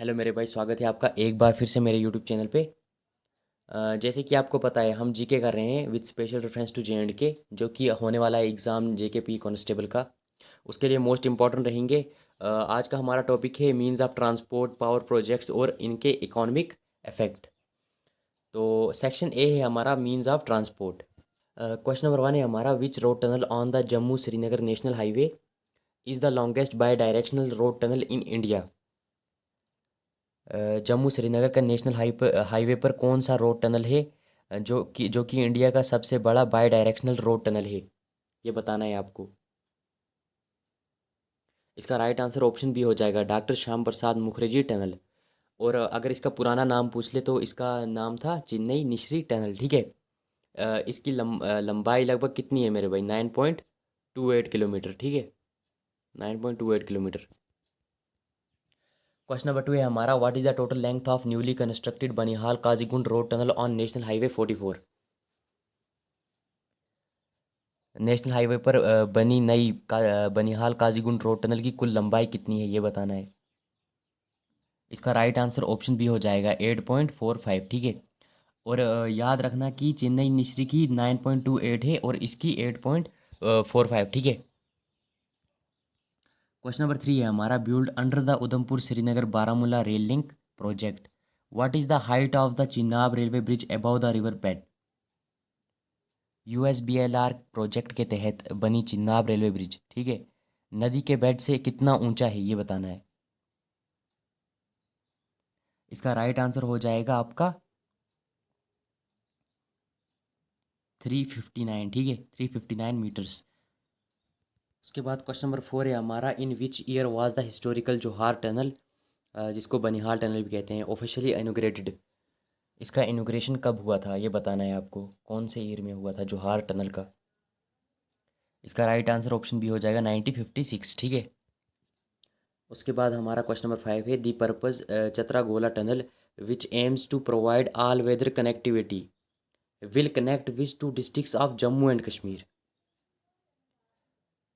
Hello मेरे भाई, स्वागत है आपका एक बार फिर से मेरे यूट्यूब चैनल पे। जैसे कि आपको पता है, हम जीके कर रहे हैं with special reference to J and K, जो कि होने वाला है एग्ज़ाम जेकेपी कांस्टेबल का। उसके लिए मोस्ट इम्पॉर्टेंट रहेंगे। आज का हमारा टॉपिक है means of transport power projects और इनके इकोनॉमिक इफेक्ट। तो सेक्शन ए है हमारा means of transport. Question number one है हमारा, विच road tunnel on the Jammu Srinagar national highway is the longest by directional road tunnel in India. Jammu Srinagar का national highway पर कौन सा रोड टनल है जो कि इंडिया का सबसे बड़ा बाई डायरेक्शनल रोड टनल है, ये बताना है आपको। इसका राइट आंसर ऑप्शन बी हो जाएगा डॉक्टर श्याम प्रसाद मुखर्जी टनल। और अगर इसका पुराना नाम पूछ ले तो इसका नाम था चेन्नई निश्री टनल, ठीक है। इसकी लंबाई लगभग कितनी है मेरे भाई? 9.28 किलोमीटर, ठीक है। 9.28 किलोमीटर। क्वेश्चन नंबर टू है हमारा, what is the total length of newly constructed Banihal Qazigund road tunnel on national highway 44। National highway पर बनी बनिहाल काजीगुंड रोड टनल की कुल लंबाई कितनी है, ये बताना है। इसका राइट आंसर ऑप्शन बी हो जाएगा 8.45, ठीक है। और याद रखना कि चेन्नई निश्री की 9.28 है और इसकी 8.45, ठीक है। क्वेश्चन नंबर थ्री है हमारा, build under the Udhampur Srinagar Baramulla rail link project, what is the height of the Chenab railway bridge above the river bed. USBLR project के तहत बनी चिनाब रेलवे ब्रिज, ठीक है, नदी के बेड से कितना ऊंचा है, ये बताना है। इसका राइट आंसर हो जाएगा आपका 359, ठीक है, 359 मीटर्स। उसके बाद क्वेश्चन नंबर फोर है हमारा, in which year was the historical Jawahar tunnel, जिसको बनिहाल टनल भी कहते हैं, ऑफिशियली इनोग्रेटेड। इसका इनोग्रेशन कब हुआ था, ये बताना है आपको। कौन से ईयर में हुआ था जोहार टनल का? इसका राइट आंसर ऑप्शन बी हो जाएगा 1956, ठीक है। उसके बाद हमारा क्वेश्चन नंबर फाइव है, दी पर्पज़ चतरा गोला tunnel which aims to provide all weather connectivity will connect which two districts of Jammu and Kashmir.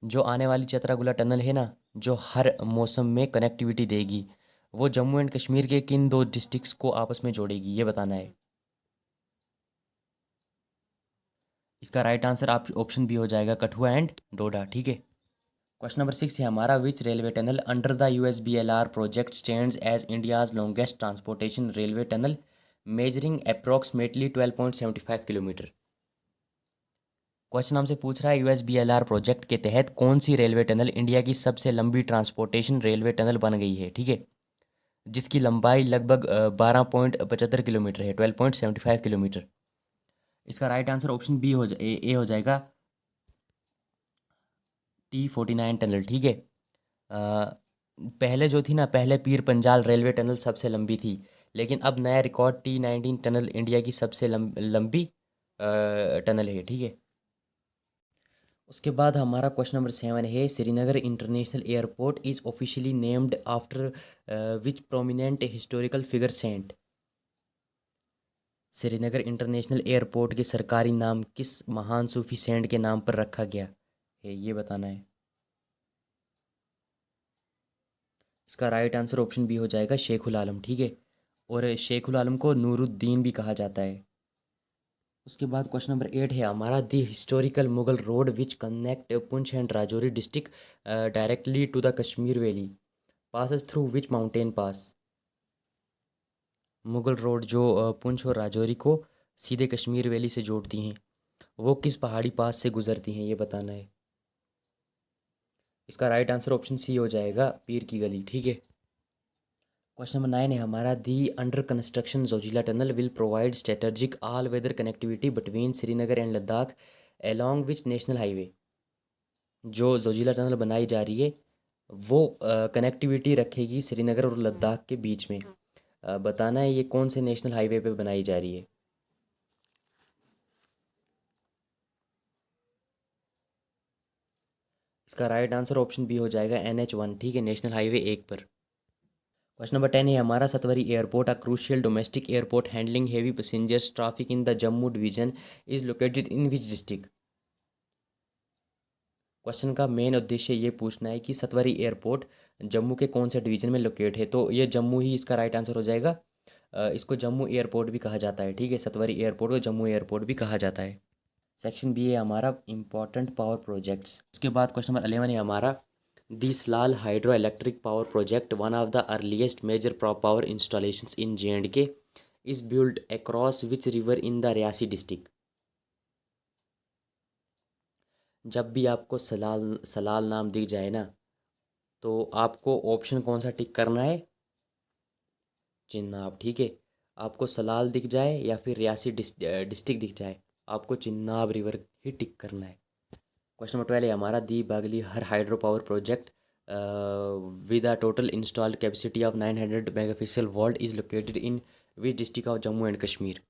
जो आने वाली चतरागुला टनल है ना, जो हर मौसम में कनेक्टिविटी देगी, वो जम्मू एंड कश्मीर के किन दो डिस्ट्रिक्ट्स को आपस में जोड़ेगी, ये बताना है। इसका राइट आंसर आप ऑप्शन बी हो जाएगा कठुआ एंड डोडा, ठीक है। क्वेश्चन नंबर सिक्स है हमारा, which railway tunnel under the USBLR project stands as India's longest transportation railway tunnel measuring approximately 12.75 kilometre. Question हमसे पूछ रहा है, यूएसबीएलआर प्रोजेक्ट के तहत कौन सी रेलवे टनल इंडिया की सबसे लंबी ट्रांसपोर्टेशन रेलवे टनल बन गई है, ठीक है, जिसकी लंबाई लगभग 12.75 किलोमीटर है, 12.75 किलोमीटर। इसका राइट आंसर ऑप्शन बी ए हो जाएगा T49 टनल, ठीक है। पहले जो थी ना, पहले पीर पंजाल रेलवे टनल सबसे लंबी थी, लेकिन अब नया रिकॉर्ड T19 टनल इंडिया की सबसे लंबी टनल है, ठीक है। उसके बाद हमारा क्वेश्चन नंबर सेवन है, Srinagar international airport is officially named after which prominent historical figure saint. Srinagar international airport के सरकारी नाम किस महान सूफी सेंट के नाम पर रखा गया है, ये बताना है। इसका राइट आंसर ऑप्शन बी हो जाएगा शेखुल आलम, ठीक है। और शेखुल आलम को नूरुद्दीन भी कहा जाता है। उसके बाद क्वेश्चन नंबर एट है हमारा, the historical Mughal road which connect Poonch and Rajouri district directly to the Kashmir valley passes through which mountain pass. Mughal road जो पुंछ और राजौरी को सीधे कश्मीर वैली से जोड़ती हैं, वो किस पहाड़ी पास से गुजरती हैं, ये बताना है। इसका राइट आंसर ऑप्शन सी हो जाएगा पीर की गली, ठीक है। क्वेश्चन नंबर नाइन है हमारा, the under construction Zojila tunnel will provide strategic all weather connectivity between Srinagar and Ladakh along which national highway. जो जोजिला टनल बनाई जा रही है, वो कनेक्टिविटी रखेगी श्रीनगर और लद्दाख के बीच में। बताना है ये कौन से नेशनल हाईवे पे बनाई जा रही है। इसका राइट आंसर ऑप्शन बी हो जाएगा NH1, ठीक है, नेशनल हाईवे एक पर। क्वेश्चन नंबर 10 है हमारा, Satwari airport a crucial domestic airport handling heavy passengers traffic in the Jammu division is located in which district. Question का मेन उद्देश्य ये पूछना है कि सतवरी एयरपोर्ट जम्मू के कौन से डिवीज़न में लोकेट है? तो ये जम्मू ही इसका राइट आंसर हो जाएगा। इसको जम्मू एयरपोर्ट भी कहा जाता है, ठीक है? सतवरी एयरपोर्ट को जम्मू एयरपोर्ट भी कहा जाता है। सेक्शन बी है हमारा इम्पोर्टेंट पावर प्रोजेक्ट्स। उसके बाद क्वेश्चन नंबर 11 है हमारा the Salal hydro electric power project one of the earliest major power installations in J&K is build across which river in the Reasi district. जब भी आपको सलाल सलाल नाम दिख जाए ना, तो आपको ऑप्शन कौन सा टिक करना है? चिन्नाब, ठीक है। आपको सलाल दिख जाए या फिर रियासी डिस्ट्रिक्ट दिख जाए, आपको चिन्नाब रिवर ही टिक करना है। क्वेश्चन नंबर 12 है हमारा the Baglihar hydro power project with a total installed capacity of 900 megapixel volt is located in which district of Jammu and Kashmir.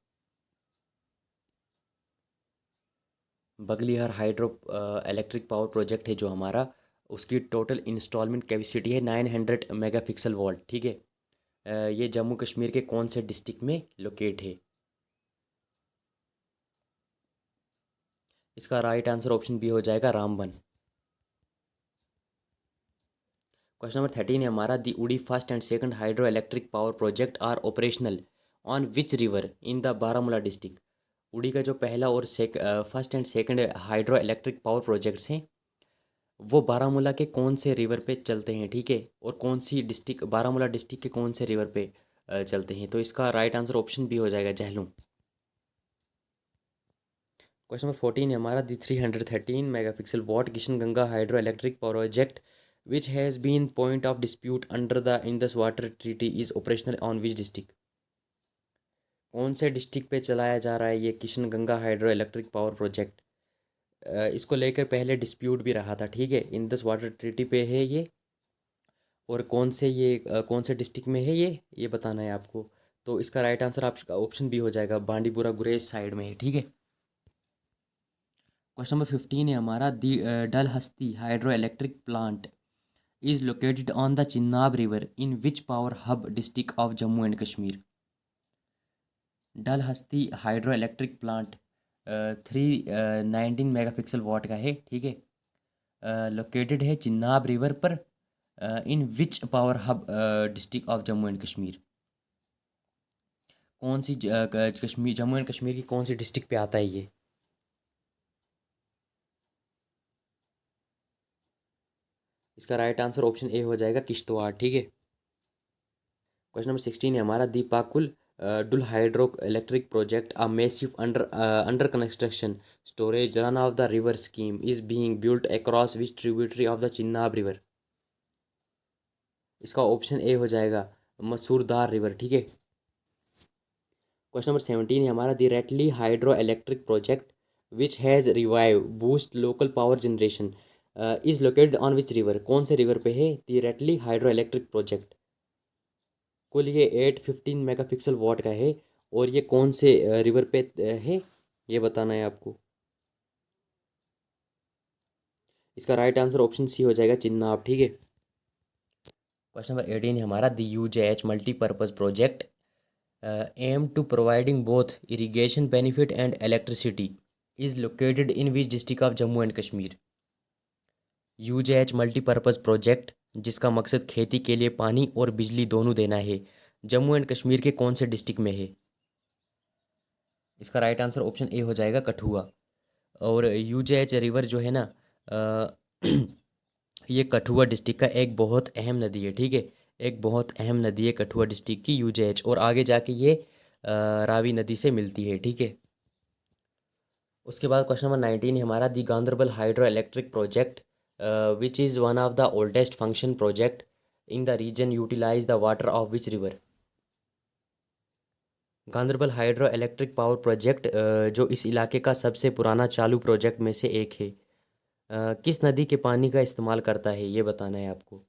Baglihar hydro electric power project है जो हमारा, उसकी टोटल इंस्टॉलमेंट कैपेसिटी है 900 megapixel volt, ठीक है। ये जम्मू कश्मीर के कौन से डिस्ट्रिक्ट में लोकेट है? इसका राइट आंसर ऑप्शन बी हो जाएगा रामबन। क्वेश्चन नंबर 13 है हमारा the Uri first and second hydro electric power project are operational on which river in the Baramulla district. Uri का जो पहला और first and second hydro electric power projects हैं, वो बारामूला के कौन से रिवर पे चलते हैं, ठीक है? और कौन सी डिस्ट्रिक्ट, बारामूला डिस्ट्रिक्ट के कौन से रिवर पे चलते हैं? तो इसका राइट आंसर ऑप्शन बी हो जाएगा झेलम। क्वेश्चन नंबर 14 है हमारा the 313 megapixel watt Kishan Ganga hydro electric project which has been point of dispute under the Indus water treaty is operational on which district. कौन से डिस्ट्रिक्ट पे चलाया जा रहा है ये Kishan Ganga hydro electric power project? इसको लेकर पहले डिस्प्यूट भी रहा था, ठीक है? इंडस वाटर ट्रीटी पे है ये, और कौन से डिस्ट्रिक्ट में है ये बताना है आपको। तो इसका राइट आंसर आपका ऑप्शन बी हो जाएगा, बांडीपुरा गुरेज साइड में है, ठीक है। क्वेश्चन नंबर 15 है हमारा the Dulhasti hydro electric plant is located on the Chenab river in which power hub district of Jammu and Kashmir. Dulhasti hydro electric plant 319 megapixel watt का है, ठीक है। लोकेटेड है चिनाब रिवर पर, in which power hub district of Jammu and Kashmir. कौन सी कश्मीर, जम्मू एंड कश्मीर की कौन सी डिस्ट्रिक्ट पे आता है ये? इसका राइट आंसर ऑप्शन ए हो जाएगा किश्तवाड़, ठीक है। क्वेश्चन नंबर 16 है हमारा दीपाकुल Dul hydro electric project a massive under construction storage run of the river scheme is being built across which tributary of the Chenab river. इसका ऑप्शन ए हो जाएगा मसूरदार रिवर, ठीक है। क्वेश्चन नंबर 17 है हमारा the Ratle hydro electric project which has revive boost local power generation is located on which river. कौन से river पे है the Ratle hydro electric project? कुल ये 815 मेगापिक्सल वॉट का है, और ये कौन से रिवर पे है ये बताना है आपको। इसका राइट आंसर ऑप्शन सी हो जाएगा चिन्नाब, ठीक है। क्वेश्चन नंबर 18 है हमारा the UJH multipurpose project aim to providing both irrigation benefit and electricity is located in which district of Jammu and Kashmir. UJH multipurpose project जिसका मकसद खेती के लिए पानी और बिजली दोनों देना है, जम्मू एंड कश्मीर के कौन से डिस्ट्रिक्ट में है? इसका राइट आंसर ऑप्शन ए हो जाएगा कठुआ। और UJH रिवर जो है ना, अ, ये कठुआ डिस्ट्रिक्ट का एक बहुत अहम नदी है, ठीक है। एक बहुत अहम नदी है कठुआ डिस्ट्रिक्ट की UJH, और आगे जाके ये रावी नदी से मिलती है, ठीक है। उसके बाद क्वेश्चन नंबर 19 है हमारा the Ganderbal hydro electric project which is one of the oldest function project in the region utilise the water of which river. Ganderbal hydro electric power project जो इस इलाके का सबसे पुराना चालू प्रोजेक्ट में से एक है, किस नदी के पानी का इस्तेमाल करता है ये बताना है आपको।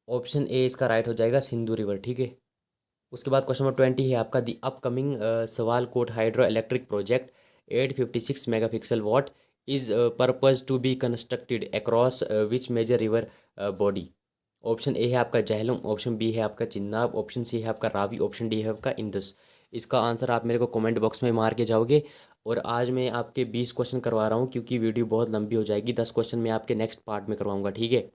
ऑप्शन ए इसका राइट हो जाएगा सिंधु रिवर, ठीक है। उसके बाद क्वेश्चन नंबर 20 है आपका दी अपकमिंग सवाल कोट hydro electric project 856 megapixel watt is purpose to be constructed across which major river body. Option A है आपका झेलम, ऑप्शन बी है आपका चिन्नाब, ऑप्शन सी है आपका रावी, ऑप्शन डी है आपका इंदस। इसका आंसर आप मेरे को कमेंट बॉक्स में मार के जाओगे, और आज मैं आपके 20 क्वेश्चन करवा रहा हूँ क्योंकि वीडियो बहुत लंबी हो जाएगी। 10 क्वेश्चन मैं आपके नेक्स्ट पार्ट में करवाऊँगा, ठीक है।